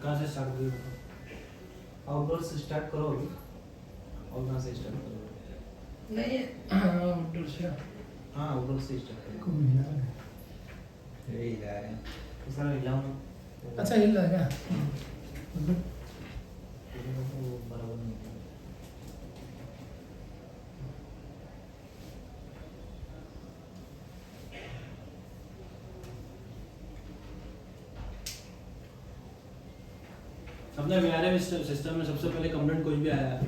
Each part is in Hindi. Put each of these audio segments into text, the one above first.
कहाँ से स्टार्ट करोगे? आउटडोर से स्टार्ट करो अभी, और कहाँ से स्टार्ट करोगे? नहीं आउटडोर से, हाँ आउटडोर से स्टार्ट करो। यही जा रहे हैं। इस तरह हिलाओ ना। अच्छा हिल रहा है क्या? वो बराबर नहीं है। अपने वीआरएम सिस्टम में सबसे पहले कंप्लेंट कोई भी आया है,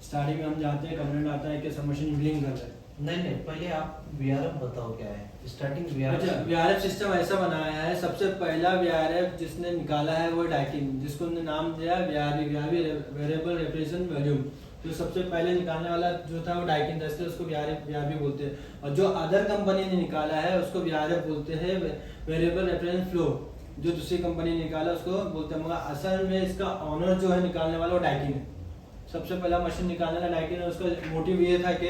स्टार्टिंग में हम जाते हैं, कंप्लेंट आता है कि सबमर्शन ड्रिलिंग कर रहा है। नहीं पहले आप वीआरएफ बताओ क्या है स्टार्टिंग अच्छा, वीआरएफ। वीआरएफ सिस्टम ऐसा बनाया है, सबसे पहला वीआरएफ जिसने निकाला है वो डाइकिन, जिसको उन्होंने नाम दिया वीआरबी वेरिएबल रिप्रेजेंट वॉल्यूम। जो सबसे पहले निकालने वाला जो था वो डाइकिन था, इसलिए उसको वीआरबी बोलते हैं। और जो अदर कंपनी ने निकाला है उसको वीआरएफ बोलते हैं, वेरिएबल रिप्रेजेंट फ्लो। जो दूसरी कंपनी ने निकाला उसको बोलते हैं, मगर असल में इसका ऑनर जो है निकालने वाला वो डाइकिन है। सबसे पहला मशीन निकालने वाला डाइकिन है। उसका मोटिव ये था कि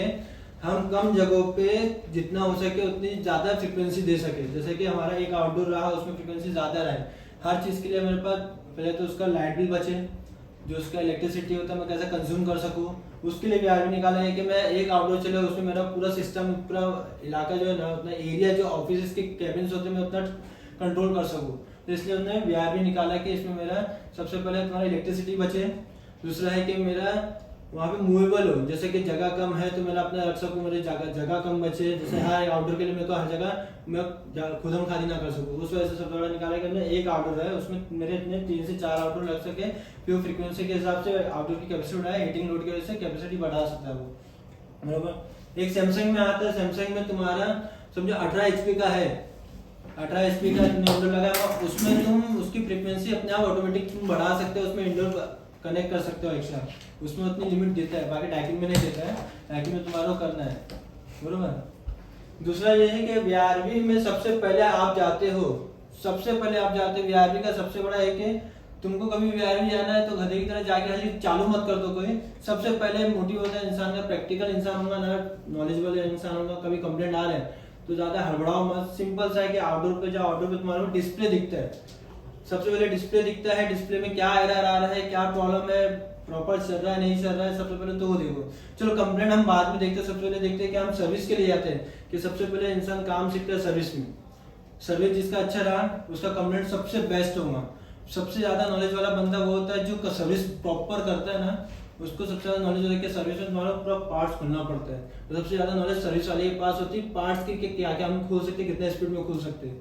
हम कम जगहों पे जितना हो सके उतनी ज़्यादा फ्रिक्वेंसी दे सके। जैसे कि हमारा एक आउटडोर रहा, उसमें फ्रिक्वेंसी ज़्यादा रहे। हर चीज़ के लिए मेरे पास पहले तो उसका लाइट बिल बचे, जो उसका इलेक्ट्रिसिटी होता है मैं कैसे कंज्यूम कर सकूँ, उसके लिए भी आरबी निकाला है कि मैं एक आउटडोर चले उसमें मेरा पूरा सिस्टम, पूरा इलाका जो है ना, उतना एरिया जो ऑफिस के कैबिन्स होते हैं मैं उतना कंट्रोल कर सकूँ। तो इसलिए उन्होंने वीआरबी निकाला कि इसमें मेरा सबसे पहले तुम्हारा इलेक्ट्रिसिटी बचे, दूसरा है कि मेरा वहाँ पे मूवेबल हो, जैसे कि जगह कम है तो मेरा अपना रख सकूँ, मेरे जगह कम बचे। जैसे हर आउटडोर के लिए मेरे को हर जगह मैं खुदम खादी ना कर सकूँ, उस वजह से सबसे बड़ा निकाला कि हमने एक आउटडोर है उसमें मेरे इतने 3 से 4 आउटडोर लग सके, फिर फ्रीक्वेंसी के हिसाब से आउटडोर की कैपेसिटी बढ़ाए, हीटिंग लोड की वजह से कैपेसिटी बढ़ा सकता है वो, बराबर। एक सैमसंग में आता है, सैमसंग में तुम्हारा समझो 18 HP का है, 18 HP का इंडोर लगा हुआ, उसमें तुम उसकी फ्रीक्वेंसी अपने आप ऑटोमेटिक तुम बढ़ा सकते हो, उसमें इंडोर कनेक्ट कर सकते हो एक्स्ट्रा, उसमें उतनी लिमिट देता है, बाकी डाइकिन में नहीं देता है। डाइकिन में तुम्हारा करना है, बरोबर। दूसरा ये है कि वीआरबी में सबसे पहले आप जाते हो, वीआरबी का सबसे बड़ा है कि तुमको कभी वीआरबी जाना है तो गधे की तरह जाके खाली चालू मत कर दो कोई। सबसे पहले मोटिव होता है इंसान का, प्रैक्टिकल इंसान होगा ना, नॉलेजेबल इंसान होगा, कभी कंप्लेंट आ रहे हैं तो ज्यादा हड़बड़ाओ मत। सिंपल सा है कि आउटडोर पे जाओ, आउटडोर पे तुम्हारे को डिस्प्ले दिखता है, सबसे पहले डिस्प्ले दिखता है, डिस्प्ले में क्या एरर आ रहा है, क्या प्रॉब्लम है, प्रॉपर चल रहा है नहीं चल रहा है, सबसे पहले तो वो देखो। चलो कंप्लेंट हम बाद में देखते हैं, सबसे पहले देखते हैं कि हम सर्विस के लिए जाते हैं, कि सबसे पहले इंसान काम सीखता है सर्विस में। सर्विस जिसका अच्छा रहा उसका कंप्लेंट सबसे बेस्ट होगा। सबसे ज्यादा नॉलेज वाला बंदा वो होता है जो सर्विस प्रॉपर करता है ना, उसको सबसे ज्यादा नॉलेज होता है कि सर्विस में तुम्हारा पूरा पार्ट्स खोलना पड़ता है, तो सबसे ज्यादा नॉलेज सर्विस वाले के पास होती है, पार्ट्स की क्या क्या हम खोल सकते हैं, कितने स्पीड में खोल सकते हैं।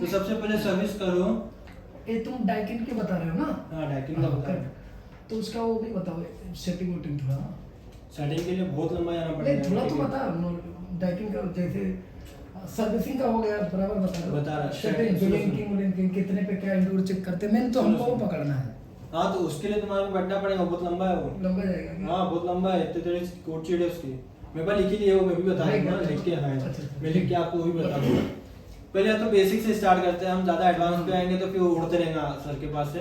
तो सबसे पहले सर्विस करो। ये तुम डाइकिन के बता रहे हो ना? हाँ डाइकिन का बता रहे हो। तो उसका वो भी बताओ, सेटिंग वोटिंग थोड़ा। सेटिंग के लिए बहुत लंबा जाना नहीं पड़ेगा, थोड़ा तो बता, डाइकिन का जैसे सर्विसिंग का हो गया बराबर बता रहा, सेटिंग बिलिंग कितने पे क्या इंडोर चेक करते हैं, मैंने तो हमको वो पकड़ना है। हाँ तो उसके लिए तुम्हारे को बैठना पड़ेगा, बहुत लंबा है वो, लंबा जाएगा क्या? हाँ बहुत लंबा है, इतने तेरे कोड शीट है उसकी, मेरे पास लिखी ली है वो, मैं भी बता दूंगा लिख के। हाँ मैं लिख के आपको वो भी बता दूंगा। पहले तो बेसिक से स्टार्ट करते हैं, हम ज्यादा एडवांस पे आएंगे तो फिर उड़ते रहेंगे सर के पास से।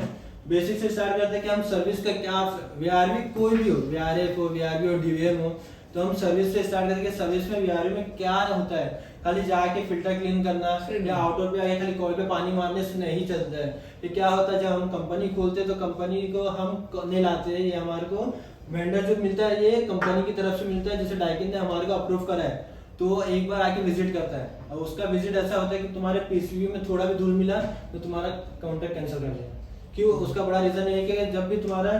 बेसिक से स्टार्ट करते हैं कि हम सर्विस का क्या, वीआरबी कोई भी हो, वीआरएफ हो, वीआरबी हो, डीवीएम हो, तो हम सर्विस से स्टार्ट करते हैं। सर्विस में वीआरबी में क्या होता है, खाली जाके फिल्टर क्लीन करना या आउटडोर पे आके खाली कॉइल पे पानी मारने से नहीं चलता है। ये क्या होता है, जब हम कंपनी खोलते हैं तो कंपनी को हम नहीं लाते हैं, ये हमारे को वेंडर जो मिलता है ये कंपनी की तरफ से मिलता है, जैसे डाइकिन ने हमारे को अप्रूव करा है, तो एक बार आके विजिट करता है। और उसका विजिट ऐसा होता है कि तुम्हारे पीसीबी में थोड़ा भी धूल मिला तो तुम्हारा कॉन्ट्रैक्ट कैंसिल कर देगा। क्यों? उसका बड़ा रीजन ये है कि जब भी तुम्हारा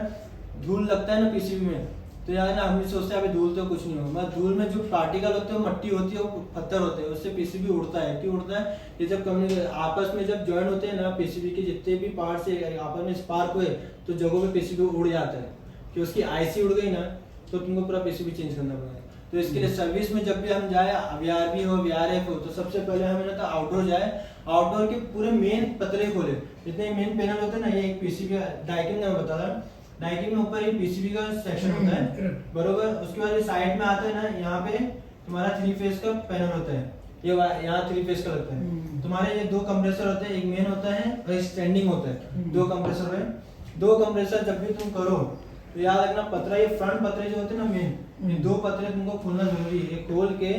धूल लगता है ना पीसीबी में, तो यार ना हम सोचते हैं अभी धूल तो कुछ नहीं होगा, मगर धूल में जो पार्टिकल होते हैं वो मट्टी होती है, वो पत्थर होते हैं, उससे पीसीबी उड़ता है। क्यों उड़ता है? ये जब आपस में जब ज्वाइन होते हैं ना, पीसीबी के जितने भी पार्ट्स आपस में स्पार्क हुए तो जगहों पे पीसीबी उड़ जाता है, कि उसकी आईसी उड़ गई ना तो तुमको पूरा पीसीबी चेंज करना पड़ेगा। तो इसके लिए सर्विस में जब भी हम जाए, वीआरबी हो, वीआरएफ हो, तो सबसे पहले हमें ना तो आउटडोर जाए, आउटडोर के पूरे मेन पतरे खोले, जितने मेन पैनल होते हैं ना, ये एक पीसीबी डाइकिन का मैं बता रहा हूँ, डाइकिन में ऊपर एक पीसीबी का सेक्शन होता है, बरोबर। उसके बाद साइड में आता है ना, यहाँ पे तुम्हारा 3 फेज का पैनल होता है, ये यहाँ 3 फेज का लगता है। तुम्हारे ये 2 कंप्रेसर होते हैं, एक मेन होता है और एक स्टैंडिंग होता है, 2 कंप्रेसर है। 2 कंप्रेसर जब भी तुम करो तो याद रखना, पतरा ये फ्रंट पतरे जो होते हैं ना मेन, ये 2 पतरे तुमको खोलना जरूरी है। खोल के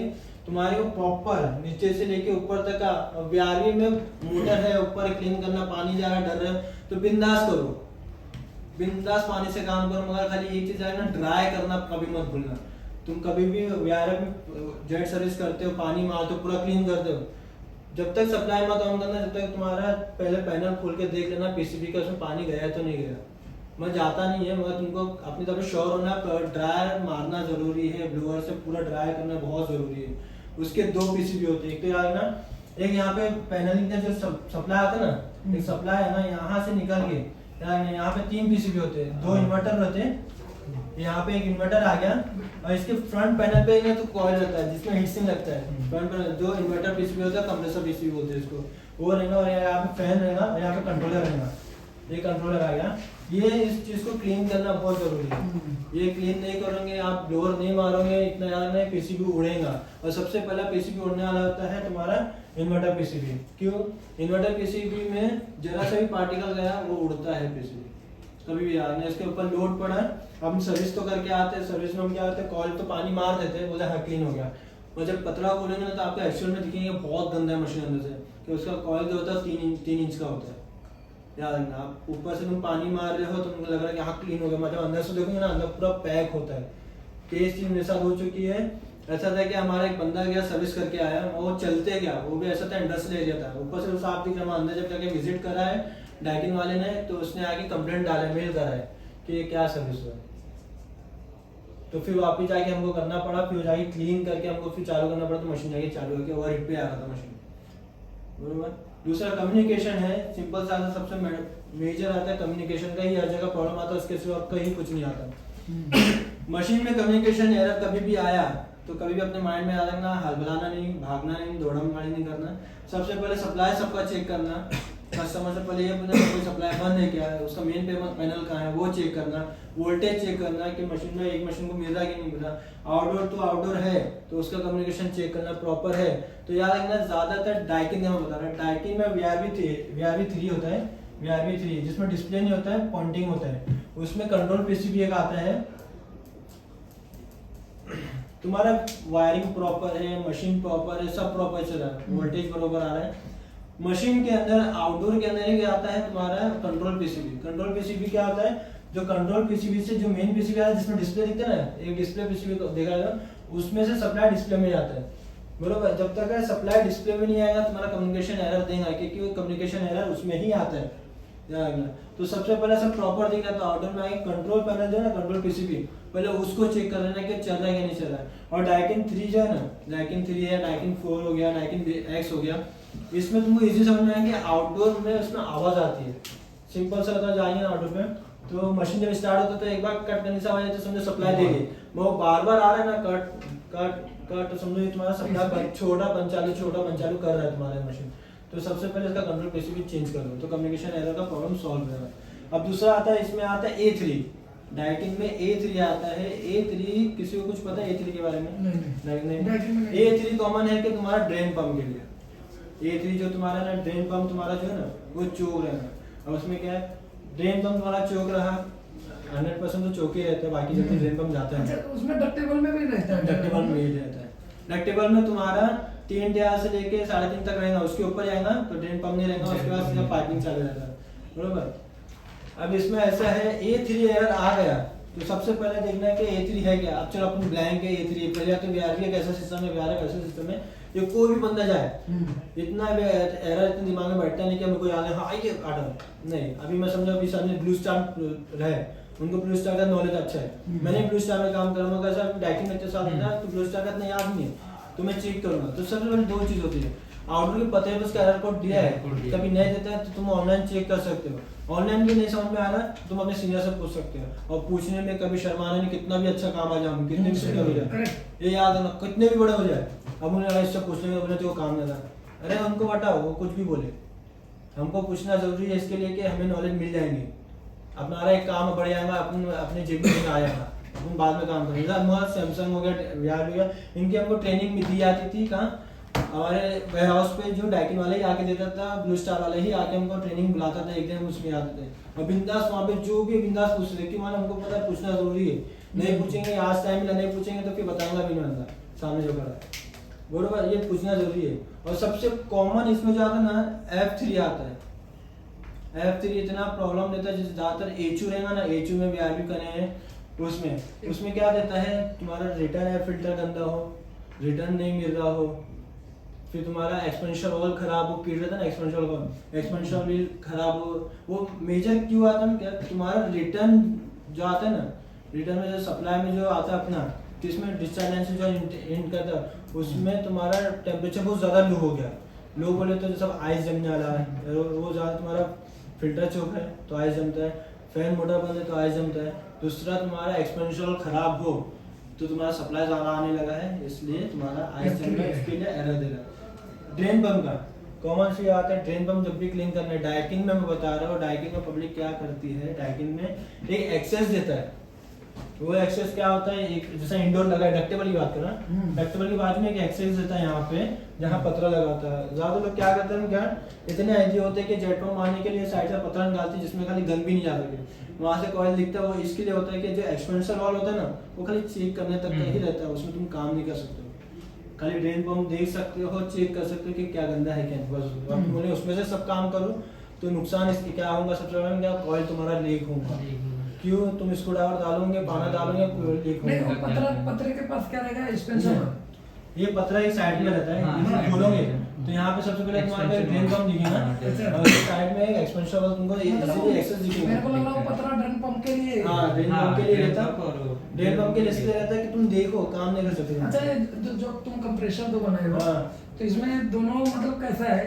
तुम्हारे को प्रॉपर नीचे से लेके ऊपर तक का, वीआरबी में मोटर है ऊपर क्लीन करना, पानी जा रहा है डर रहा है तो बिंदास करो, बिंदास पानी से काम करो, मगर खाली एक चीज है ना, ड्राई करना कभी मत भूलना। तुम कभी भी VRF जेट सर्विस करते हो, पानी मारते हो, पूरा क्लीन करते हो, जब तक सप्लाई मत ऑन करना, जब तक तुम्हारा पहले पैनल खोल के देख लेना PCB का उसमें पानी गया है तो नहीं गया। मैं जाता नहीं है, मगर तुमको अपनी तरफ श्योर होना, ड्रायर मारना जरूरी है, ब्लोअर से पूरा ड्राई करना बहुत जरूरी है। उसके 2 PCB होते हैं, एक तो यार ना, एक यहाँ पे पैनलिंग का जो सप्लाई आता है ना, एक सप्लाई है ना यहाँ से निकल के यहाँ पे 3 PCB होते हैं, 2 इन्वर्टर रहते हैं, यहाँ पे एक इन्वर्टर आ गया, और इसके फ्रंट पैनल पे ना तो कॉइल रहता है जिसमें हीट सिंक लगता है। फ्रंट पैनल 2 इन्वर्टर PCB होता है, कंप्रेसर PCB बोलते हैं इसको, वो रहेगा, और यहाँ पे फैन रहेगा, और यहाँ पे कंट्रोलर रहेगा। ये कंट्रोलर आ गया, ये इस चीज को क्लीन करना बहुत जरूरी है। ये क्लीन नहीं करोगे, आप ब्लोअर नहीं मारोगे, इतना याद नहीं, PCB उड़ेगा। और सबसे पहला PCB उड़ने वाला होता है तुम्हारा इन्वर्टर PCB। क्यों? इन्वर्टर PCB में जरा सा भी पार्टिकल गया वो उड़ता है PCB, कभी भी याद नहीं। इसके ऊपर लोड पड़ा है, हम सर्विस तो करके आते हैं, सर्विस में हम क्या करते हैं, कॉइल तो पानी मार देते हैं, बोले हाँ क्लीन हो गया, और जब पतला खोलेंगे ना तो आपको एक्चुअल में दिखेंगे बहुत गंदा है मशीन अंदर से, कि उसका कॉइल जो होता है 3 इंच का होता है। याद रखना, आप ऊपर से तुम पानी मार रहे हो तो तुमको लग रहा है कि हाँ क्लीन हो गया, मतलब अंदर से देखोगे ना, अंदर पूरा पैक होता है। केस चीज मेरे साथ हो चुकी है। ऐसा था कि हमारा एक बंदा गया सर्विस करके आया, वो चलते गया, वो भी ऐसा था इंडस्ट्रियल एरिया था, ऊपर से साफ दिख रहा, अंदर जब जाके विजिट करा है डाइकिन वाले ने, तो उसने आके कंप्लेंट डाला, मेल करा है कि ये क्या सर्विस हुआ। तो फिर वापिस जाके हमको करना पड़ा, फिर जाके क्लीन करके हमको फिर चालू करना पड़ा, तो मशीन जाके चालू होकर ओवर हिट पे आ रहा था मशीन, बरोबर। दूसरा कम्युनिकेशन है, सिंपल सा सबसे मेजर आता है कम्युनिकेशन का ही, हर जगह प्रॉब्लम आता है, उसके सिवा कहीं कुछ नहीं आता। मशीन में कम्युनिकेशन एरर कभी भी आया तो कभी भी अपने माइंड में याद रखना, हड़बड़ाना नहीं, भागना नहीं, दौड़म गाड़ी नहीं करना। सबसे पहले सप्लाई सबका चेक करना, कस्टमर से पहले ये पूछना कोई सप्लाई बंद है क्या है, उसका मेन पैनल कहाँ है वो चेक करना, वोल्टेज चेक करना कि मशीन में एक मशीन को मिल रहा है कि नहीं मिल रहा, आउटडोर तो आउटडोर है तो उसका कम्युनिकेशन चेक करना प्रॉपर है। तो याद रखना, ज्यादातर डाइकिन में बता रहा है, डाइकिन में VRV3 होता है, VRV3 जिसमें डिस्प्ले नहीं होता है, पॉइंटिंग होता है, उसमें कंट्रोल PCB एक आता है। तुम्हारा वायरिंग प्रॉपर है, मशीन प्रॉपर है, सब प्रॉपर चल रहा है, वोल्टेज बरोबर आ रहा है। मशीन के अंदर आउटडोर के अंदर क्या आता है तुम्हारा कंट्रोल PCB। कंट्रोल PCB क्या होता है, जो कंट्रोल PCB से जो मेन PCB आता है जिसमें डिस्प्ले दिखता है ना, एक डिस्प्ले PCB को देखा जाएगा, उसमें से सप्लाई डिस्प्ले में जाता है, बरोबर। जब तक सप्लाई डिस्प्ले में नहीं आएगा तुम्हारा कम्युनिकेशन एरर देगा, क्योंकि वो कम्युनिकेशन एरर उसमें ही आता है। तो सबसे पहले सब प्रॉपर दिख रहा, तो आउटडोर में आगे कंट्रोल पैनल जो है ना, कंट्रोल PCB, पहले उसको चेक कर लेना कि चल रहा है कि नहीं चल रहा है। और डाइकिन 3 जो है ना, डाइकिन 3 है, डाइकिन 4 हो गया, डाइकिन X हो गया, इसमें तुमको इजी समझ में आएगा कि आउटडोर में उसमें आवाज आती है। सिंपल सा अगर जाएंगे ना आउटडोर में, तो मशीन जब स्टार्ट होता है तो एक बार कट करने से आवाज आती है, समझो सप्लाई दे गई, वो बार बार आ रहा है ना, कट कट कट, तो समझो तुम्हारा सप्लाई छोटा पंचालू कर रहा है तुम्हारा मशीन। तो सबसे पहले इसका कंट्रोल PCB चेंज कर लो, तो कम्युनिकेशन एरर का प्रॉब्लम सॉल्व हो जाएगा। अब दूसरा आता है, इसमें आता है A3, डाइकिन में A3 आता है। A3 किसी को कुछ पता है A3 के बारे में? नहीं। A3 कॉमन है कि तुम्हारा ड्रेन पंप के लिए। A3 जो तुम्हारा ना ड्रेन पंप तुम्हारा जो है ना वो चौक रहेगा, और उसमें क्या है, ड्रेन पंप तुम्हारा चौक रहा 100% तो चौक ही रहता है, बाकी जब ड्रेन पंप जाता है उसमें डक्टेबल में भी रहता है, डक्टेबल में ही रहता है। डक्टेबल में तुम्हारा 3 टियार से लेके 3.5 तक रहेगा, उसके ऊपर जाएगा तो ड्रेन पंप नहीं रहेगा, उसके बाद सीधा पाइपिंग चालू रहता है, बरोबर। अब इसमें ऐसा है, A3 एरर आ गया तो सबसे पहले देखना है कि A3 है क्या। अब चलो अपन ब्लैंक है A3, पहले तो VRV कैसा सिस्टम है, VRF कैसा सिस्टम है, ये कोई भी बंदा जाए इतना एरर इतने दिमाग में बैठता नहीं कि मेरे को याद है हाँ ये आर्डर नहीं। अभी मैं समझो अभी सामने ब्लू स्टार रहे, उनको ब्लू स्टार का नॉलेज अच्छा है, मैंने ब्लू स्टार में काम करूंगा, कैसा डाइकिन में साथ है ना, तो ब्लू स्टार का इतना याद नहीं है, तो मैं चेक करूंगा। तो सबसे पहले 2 चीज होती है, आउटडोर के पते पे उसका एरर कोड दिया है, कभी नहीं देता है तो तुम ऑनलाइन चेक कर सकते हो, ऑनलाइन भी नहीं समझ में आ रहा तो तुम अपने सीनियर से पूछ सकते हो, और पूछने में कभी शर्माना नहीं, कितना भी अच्छा काम आ जाए, हम कितने भी सीनियर हो जाए, ये याद रखना, कितने भी बड़े हो जाए, अब उन्हें इससे पूछ लेंगे बोले तो काम नहीं था, अरे उनको बताओ वो कुछ भी बोले, हमको पूछना जरूरी है इसके लिए कि हमें नॉलेज मिल जाएंगे, अपना एक काम बढ़ जाएगा, अपने जेब में आ जाएगा, अपन बाद में काम करेंगे। हमारा सैमसंग हो गया, VR हो गया, इनकी हमको ट्रेनिंग भी दी जाती थी, कहाँ हमारे वेयर हाउस पे जो डाइकिन वाले ही आके देता था, ब्लू स्टार वाले ही आके हमको ट्रेनिंग बुलाता था, एक दिन हम उसमें आते थे, और बिंदास वहाँ पे जो भी बिंदास पूछ रहे, कि मान हमको पता है पूछना जरूरी है, नहीं पूछेंगे आज टाइम मिला, नहीं पूछेंगे तो फिर बताऊंगा भी नहीं बंदा सामने जो करा है, बरोबर, ये पूछना जरूरी है। और सबसे कॉमन इसमें जो आता है ना F3 आता है, F3 इतना प्रॉब्लम देता है, जैसे ज्यादातर HU रहेगा ना, HU में VRV करे हैं उसमें क्या देता है, तुम्हारा रिटर्न एयर फिल्टर गंदा हो, रिटर्न नहीं मिल रहा हो, फिर तुम्हारा एक्सपेंशन वॉल खराब हो, पीट रहता है ना एक्सपेंशन व्हील खराब हो। वो मेजर क्यों आता है क्या, तुम्हारा रिटर्न जो आता है ना, रिटर्न में जो सप्लाई में जो आता है अपना, तो इसमें डिस्चार्ज लाइन से जो एंड करता है उसमें तुम्हारा टेम्परेचर बहुत ज़्यादा लो हो गया। लो बोले तो सब आइस जमने वाला है, वो ज़्यादा तुम्हारा फिल्टर चौक है तो आइस जमता है, फैन मोटर बंद है तो आइस जमता है। दूसरा तुम्हारा एक्सपेंशन खराब हो तो तुम्हारा सप्लाई ज़्यादा आने लगा है, इसलिए तुम्हारा आइस जम रहा है, इसके लिए एरर दे रहा है। ड्रेन पंप का कॉमन सी आता है, ड्रेन पंप जब भी क्लीन करना है, डाइकिंग में मैं बता रहा हूँ, डाइकिंग में पब्लिक क्या करती है, डाइकिंग में एक एक्सेस देता है। वो एक्सेस क्या होता है, एक जैसे इंडोर लगा है, डक्टेबल की बात कर रहा हूं, डक्टेबल के बाद में एक एक्सेस देता है यहाँ पे, जहाँ पतरा लगाता है। ज्यादा लोग क्या करते हैं, क्या इतने आइडिया होते हैं कि जेट पंप मारने के लिए साइड से पतरा निकालती है जिसमें खाली गन भी नहीं जा सके, वहां से कॉइल दिखता है। वो इसके लिए होता है कि जो एक्सपेंशन वॉल होता है ना, वो खाली चेक करने तक का ही रहता है, उसमें तुम काम नहीं कर सकते हो। खाली ड्रेन पंप देख सकते हो, चेक कर सकते हो कि क्या गंदा है क्या, बस आप बोले उसमें से सब काम करो तो नुकसान इसके क्या होगा, सबसे बड़ा क्या, कॉइल तुम्हारा लीक होगा। क्यों, तुम इसको डावर डालोगे, पाना डालोगे, लीक नहीं, होगा। पतरे के पास क्या रहेगा, एक्सपेंशन ये पतरा एक साइड में रहता है, इसमें खोलोगे तो यहाँ पे सबसे पहले तुम्हारे ड्रेन पंप दिखेगा और साइड में एक एक्सपेंशन वाला तुमको इजीली एक्सेस दिखेगा। मेरे को लग रहा है पतरा ड्रेन पंप के लिए, हां ड्रेन पंप के लिए रहता है, ड्रेन पंप के लिए इसलिए रहता है कि तुम देखो, काम नहीं कर सकते। अच्छा, जो तुम कंप्रेसर दो बनाए हो, तो इसमें दोनों मतलब कैसा है,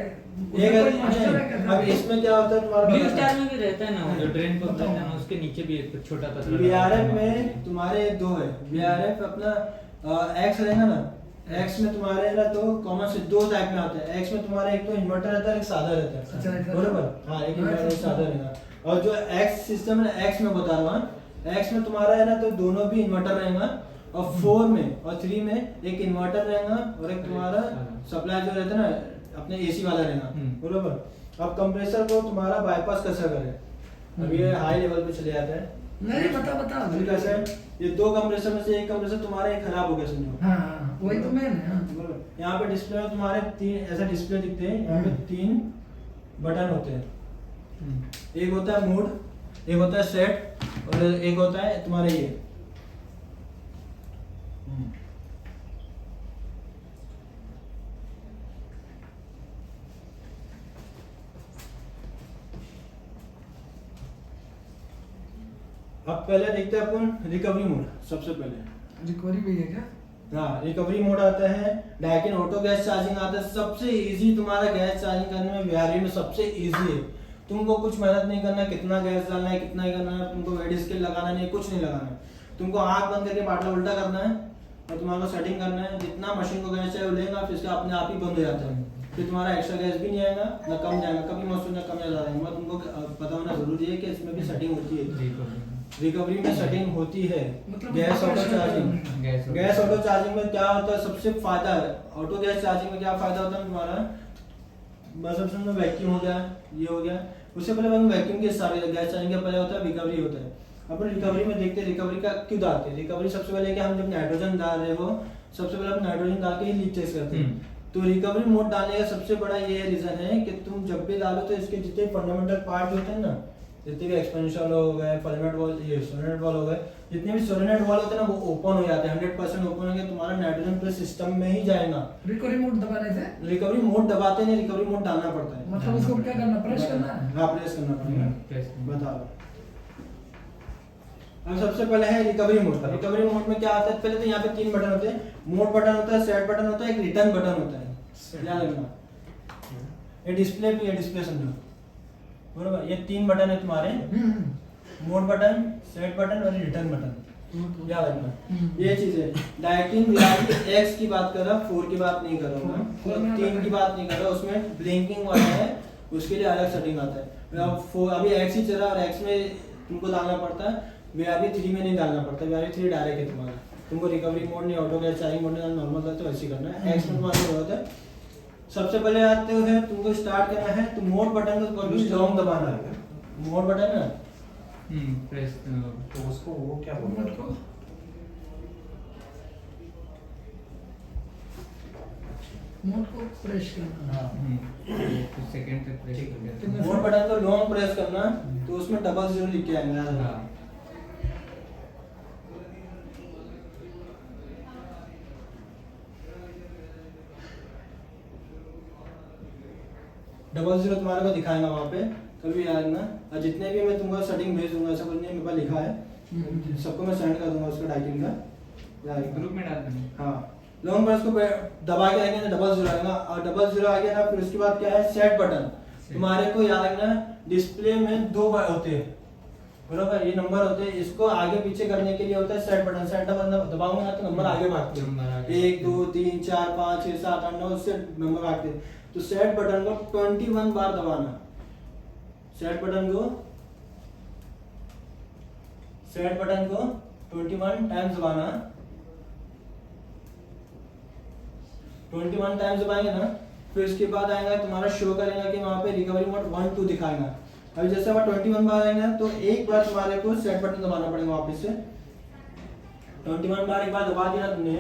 अब इसमें क्या होता है, तुम्हारा ब्लू स्टार में भी रहता है ना, जो ड्रेन पंप रहता है ना, उसके नीचे भी एक छोटा पतला VRF में तुम्हारे दो है, VRF अपना X रहेगा ना, X में तुम्हारे ना तो कॉमन से दो टाइप में आता है। X में तुम्हारा एक तो इन्वर्टर रहता है, एक सादा रहता है। अच्छा, बरोबर, हाँ, एक इन्वर्टर एक सादा रहेगा। और जो X सिस्टम है, X में बता रहा हूँ, X में तुम्हारा है ना तो दोनों भी इन्वर्टर रहेगा, और 4 में और 3 में एक इन्वर्टर रहेगा और एक तुम्हारा सप्लाई जो रहता है ना अपने AC वाला रहेगा, बरोबर। अब कंप्रेसर को तुम्हारा बाईपास कैसा करे, अभी ये हाई लेवल पे चले जाता है। नहीं, बता अभी कैसे है, ये दो कंप्रेसर में से एक कंप्रेसर तुम्हारा एक खराब हो गया समझो। हाँ, वही तो मेन है। यहाँ पे डिस्प्ले में तुम्हारे 3 ऐसा डिस्प्ले दिखते हैं, यहाँ पे 3 बटन होते हैं, एक होता है मोड, एक होता है सेट और एक होता है तुम्हारा ये। अब पहले देखते हैं अपन रिकवरी मोड, सबसे पहले रिकवरी भी है क्या? हाँ, रिकवरी मोड आता है, डाइकिन ऑटो गैस चार्जिंग आता है। सबसे इजी तुम्हारा गैस चार्जिंग करने में VRV में सबसे इजी है। तुमको कुछ मेहनत नहीं करना, कितना गैस डालना है, कितना ही करना है, तुमको वेट स्केल लगाना नहीं, कुछ नहीं लगाना है। तुमको आंख बंद करके बाटला उल्टा करना है और तुम्हारा सेटिंग करना है, जितना मशीन को गैस चाहिए वो लेगा, फिर इसका अपने आप ही बंद हो जाता है। फिर तुम्हारा एक्स्ट्रा गैस भी नहीं आएगा, ना कम जाएगा, कभी मौसम ना कम ज्यादा आएगा। तुमको पता होना जरूरी है कि इसमें भी सेटिंग होती है, रिकवरी में सेटिंग होती है। मतलब gas auto charging, gas auto charging में क्या होता है, सबसे फायदा है ऑटो गैस चार्जिंग में क्या फायदा होता है तुम्हारा, बस अब समझो वैक्यूम हो गया, ये हो गया। उससे पहले हम वैक्यूम के सारे गैस चार्जिंग के पहले होता है रिकवरी होता है। अपन रिकवरी में देखते हैं रिकवरी का क्यों डालते हैं। रिकवरी सबसे पहले कि हम जब नाइट्रोजन डाल रहे हो, सबसे पहले हम नाइट्रोजन डाल के ही लीक टेस्ट करते हैं। तो रिकवरी मोड डालने का सबसे बड़ा ये रीजन है कि तुम जब भी डालो तो इसके जितने फंडामेंटल पार्ट होते हैं ना, जितने भी एक्सपेंशन हो गए, फॉर्मेट वॉल, ये सोलेनोइड वॉल हो गए, जितने भी सोलेनोइड वॉल होते हैं ना वो ओपन हो जाते हैं, 100% ओपन होंगे, तुम्हारा नाइट्रोजन प्लस सिस्टम में ही जाएगा। रिकवरी मोड दबाने से, रिकवरी मोड दबाते नहीं, रिकवरी मोड डालना पड़ता है। मतलब उसको क्या करना, प्रेस करना है? हाँ, प्रेस करना पड़ेगा। बताओ, अब सबसे पहले है रिकवरी मोड। रिकवरी मोड में क्या आता है, पहले तो यहाँ पे 3 बटन होते हैं, मोड बटन होता है, सेट बटन होता है, एक रिटर्न बटन होता है, ध्यान रखना। ये डिस्प्ले भी है, डिस्प्ले समझो, बरोबर। ये 3 बटन है तुम्हारे, मोड बटन, सेट बटन और रिटर्न बटन, याद रखना। ये चीज है। डाइकिन X की बात कर रहा, 4 की बात नहीं कर रहा हूँ, 3 की बात नहीं कर रहा। उसमें ब्लिंकिंग वाला है, उसके लिए अलग सेटिंग आता है। अभी X ही चल रहा है और X में तुमको डालना पड़ता है, VRV 3 में नहीं डालना पड़ता। VRV 3 डायरेक्ट है तुम्हारा, तुमको रिकवरी मोड नहीं, ऑटो गैस चार्जिंग मोड नहीं, नॉर्मल तो ऐसे करना है। X में तुम्हारा जरूरत है। सबसे पहले आते हुए तुमको स्टार्ट करना है तो मोड बटन को कभी लॉन्ग दबाना है। मोड बटन है प्रेस, तो उसको वो क्या बोलते हैं, मोड को प्रेस करना। हाँ कुछ सेकंड तक प्रेस ठीक कर है। देते हैं। मोड बटन को लॉन्ग प्रेस करना तो उसमें 00 लिख के आएगा। हाँ 00 तुम्हारे को दिखाएगा वहाँ पे, कभी याद ना। और जितने भी मैं तुमको सेटिंग भेज दूंगा, ऐसा कुछ नहीं मेरे पास लिखा है, सबको मैं सेंड कर दूंगा उसका डाइटिंग का। ग्रुप में डाल देंगे। हाँ लॉन्ग प्रेस को दबा के आएंगे तो 00 आएगा, और 00 आ गया ना, फिर उसके बाद क्या है सेट बटन। तुम्हारे को याद रखना डिस्प्ले में 2 होते हैं, बरोबर, ये नंबर होते हैं। इसको आगे पीछे करने के लिए होता है सेट बटन। सेट बटन दबाऊंगा ना तो नंबर आगे भागते हैं, 1 2 3 4 5 6 7 8 9 उससे नंबर भागते हैं। तो सेट बटन को 21 बार दबाना। सेट बटन को 21 टाइम्स दबाना। 21 टाइम्स दबाएंगे ना, फिर उसके बाद आएगा तुम्हारा शो करेगा कि वहां पे रिकवरी मोड 1 2 दिखाएगा। अभी जैसे हमारा 21 बार आएगा तो एक बार तुम्हारे को सेट बटन दबाना पड़ेगा वापस से। 21 बार एक बार दबा दिया तुमने,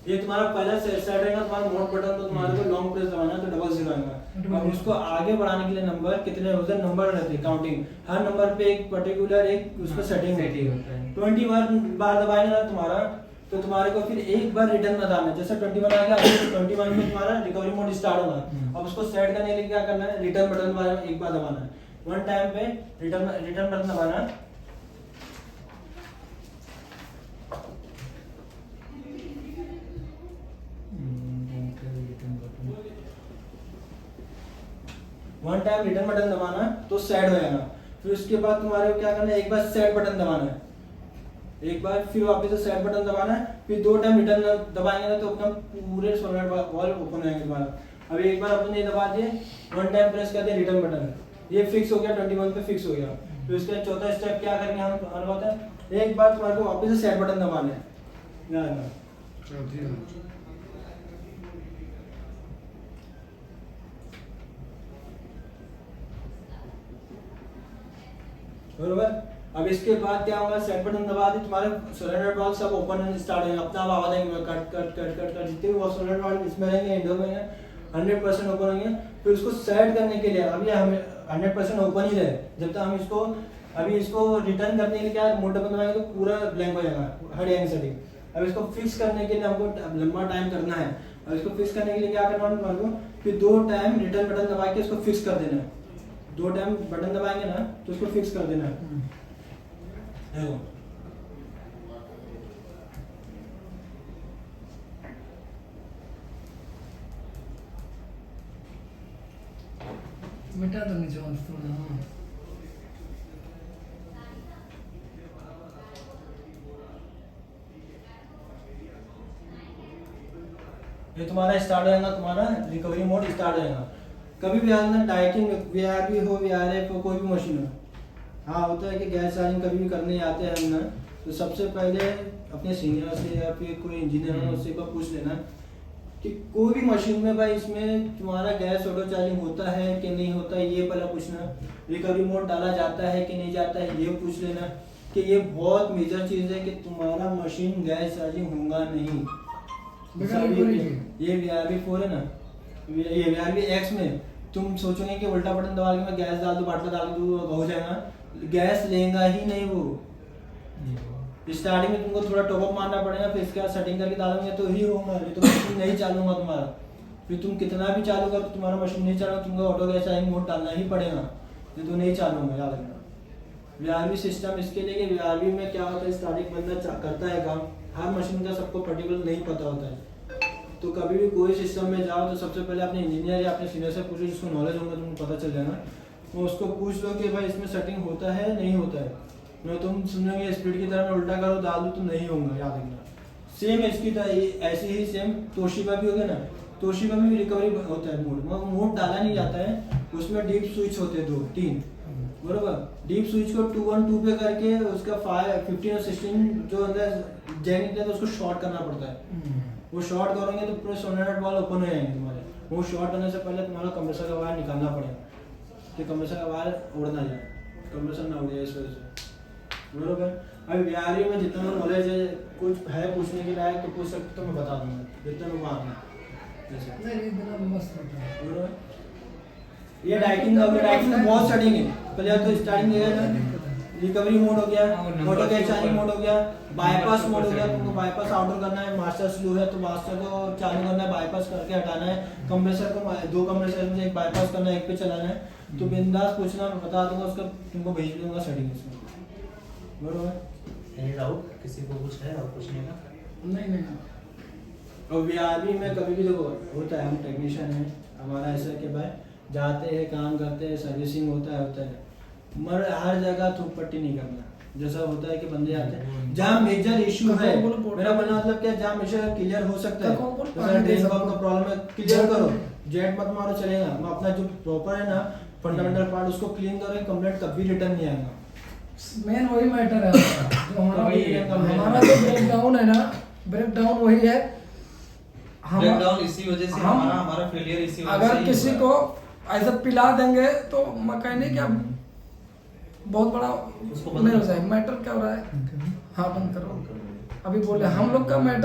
ये तुम्हारा पहला सेट रहेगा। तुम्हारा मोड बटन तो तुम्हारे को लॉन्ग प्रेस दबाना है तो 00 आएगा। अब उसको आगे बढ़ाने के लिए नंबर कितने होते हैं, नंबर रहते हैं काउंटिंग, हर नंबर पे एक पर्टिकुलर एक उसका सेटिंग होता है। 21 बार दबाएंगे ना तुम्हारा, तो तुम्हारे को फिर एक बार रिटर्न बताना है। जैसे 21 आ गया, 21 में तुम्हारा रिकवरी मोड स्टार्ट होगा। अब उसको सेट करने के लिए क्या करना है, रिटर्न बटन दबाना, एक बार दबाना है, 1 टाइम पे रिटर्न बटन दबाना है। वन टाइम रिटर्न बटन दबाना तो सेट हो जाएगा। फिर उसके बाद तुम्हारे को क्या करना है, एक बार सेट बटन दबाना है, एक बार फिर वापस से सेट बटन दबाना है, फिर 2 टाइम रिटर्न दबाएंगे ना तो अपना पूरे सोलर वॉल ओपन हो जाएंगे तुम्हारा। अभी एक बार अपन ये दबा दिए, 1 टाइम प्रेस कर दिया रिटर्न बटन, ये फिक्स हो गया, 21 पे फिक्स हो गया। फिर उसके चौथा स्टेप क्या करेंगे हम बताते हैं, एक बार तुम्हारे को वापस से सेट बटन दबाना है। बरोबर। अब इसके बाद क्या होगा, सेट बटन दबा दी, तुम्हारे सोलर बॉल सब ओपन स्टार्ट होंगे, अपना आवाज आएंगे cut cut cut cut cut, जितने भी सोलर बॉल इसमें रहेंगे इंडोर में 100% ओपन होंगे। फिर उसको सेट करने के लिए अभी हमें 100% ओपन ही रहे जब तक हम इसको, अभी इसको रिटर्न करने के लिए क्या मोड बटन दबाएंगे तो पूरा ब्लैंक हो जाएगा, हट जाएंगे सेटिंग। अब इसको फिक्स करने के लिए हमको लंबा टाइम करना है। अब इसको फिक्स करने के लिए क्या करना है तुम्हारे को, फिर 2 टाइम रिटर्न बटन दबा के इसको फिक्स कर देना है। 2 टाइम बटन दबाएंगे ना तो उसको फिक्स कर देना है। देखो मिटा दो नीचे थोड़ा। हाँ ये तुम्हारा स्टार्ट हो जाएगा, तुम्हारा रिकवरी मोड स्टार्ट हो जाएगा। कभी भी आना डाइटिंग वीआरबी हो, वीआरएफ हो, कोई भी मशीन हो, हाँ होता है कि गैस चार्जिंग कभी भी करने आते हैं हम ना, तो सबसे पहले अपने सीनियर से या फिर कोई इंजीनियर हो उससे एक बार पूछ लेना कि कोई भी मशीन में भाई इसमें तुम्हारा गैस ऑटो चार्जिंग होता है कि नहीं होता है, ये पहले पूछना। रिकवरी मोड डाला जाता है कि नहीं जाता है, ये पूछ लेना। कि ये बहुत मेजर चीज़ है कि तुम्हारा मशीन गैस चार्जिंग होगा नहीं। ये VRB4 है ना, ये VRB-X में तुम सोचोगे कि उल्टा बटन दबा के मैं गैस डाल दूं, बाटला डाल दूं, हो जाएगा, गैस लेगा ही नहीं वो। स्टार्टिंग में तुमको थोड़ा टॉपअप मारना पड़ेगा, फिर इसके बाद सेटिंग करके डालोगे तो ही होगा, नहीं तो मशीन नहीं चालू होगा तुम्हारा। फिर तुम कितना भी चालू करो तुम्हारा मशीन नहीं चालू, तुमको ऑटो गैस चार्जिंग मोड डालना ही पड़ेगा, नहीं तो नहीं चालू होगा, याद रखना। VRB सिस्टम इसके लिए कि VRB में क्या होता है, स्टार्टिंग बंदा करता है काम, हर मशीन का सबको पर्टिकुलर नहीं पता होता है। तो कभी भी कोई सिस्टम में जाओ तो सबसे पहले अपने इंजीनियर या अपने सीनियर से पूछो, जिसको नॉलेज होगा तुमको पता चल जाएगा। तो उसको पूछ लो कि भाई इसमें सेटिंग होता है नहीं होता है। नहीं तुम सुनोगे स्पीड की तरह मैं उल्टा करो डाल दूँ तो नहीं होगा, याद रखना। सेम इसकी तरह ऐसे ही सेम तोशिबा भी हो गया ना, तोशिबा में भी रिकवरी होता है मोड, मोड डाला नहीं जाता है, उसमें डीप स्विच होते हैं 2-3, बरोबर। डीप स्विच को 2-1-2 पे करके उसका 15 और 16 जो अंदर जैक निकले तो उसको शॉर्ट करना पड़ता है। वो शॉर्ट करोगे तो पूरे सोलर बॉल ओपन हो जाएंगे तुम्हारे। वो शॉर्ट करने से पहले तुम्हारा कंप्रेसर का वायर निकालना पड़ेगा कि कंप्रेसर का वायर उड़ ना जाए, कंप्रेसर ना उड़ जाए इस वजह से, बरोबर। अभी बिहारी में जितना नॉलेज है, कुछ है पूछने के लायक तो पूछ सकते, तो मैं बता दूंगा जितना लोग आना जैसे। नहीं इतना मस्त होता है। ये डाइकिंग का डाइकिंग बहुत सेटिंग है। पहले तो स्टार्टिंग है ना, रिकवरी मोड हो गया, ऑटो कैचारिंग मोड हो गया, बाईपास मोड हो गया। तुमको बाईपास आउटर करना है, मास्टर स्लो है तो मास्टर को चालू करना है, बाईपास करके हटाना है। कंप्रेसर को 2 कंप्रेसर में से एक बाईपास करना है, एक पे चलाना है। तो बिंदास पूछना, मैं बता दूंगा, उसका तुमको भेज दूंगा सेटिंग इसमें। बरोबर। एनी डाउट किसी को कुछ है और पूछने का? नहीं और बीआरबी में कभी भी देखो होता है, हम टेक्नीशियन हैं, हमारा ऐसा है कि भाई जाते हैं, काम करते हैं, सर्विसिंग होता है मगर हर जगह थूक पट्टी नहीं करना। जैसा होता है कि बंदे आते हैं जहाँ मेजर इशू है, मेरा बोलना मतलब क्या, जहाँ मेजर क्लियर हो सकता है, जैसा ड्रेन पंप का प्रॉब्लम है, क्लियर करो, जेट मत मारो, चलेगा। मैं अपना जो प्रॉपर है ना फंडामेंटल पार्ट उसको क्लीन करो, कंप्लीट कभी रिटर्न नहीं आएगा। मेन वही मैटर है जो हमारा वही है, हमारा जो ब्रेकडाउन है ना, ब्रेकडाउन वही है। ब्रेकडाउन इसी वजह से हमारा फेलियर इसी वजह से अगर ही किसी हुआ है। को ऐसा पिला देंगे तो मैकेनिक क्या बहुत बड़ा उसको नहीं हो जाएगा। मैटर क्या हो रहा है, हाँ बंद करो। अभी बोले हम लोग का मैटर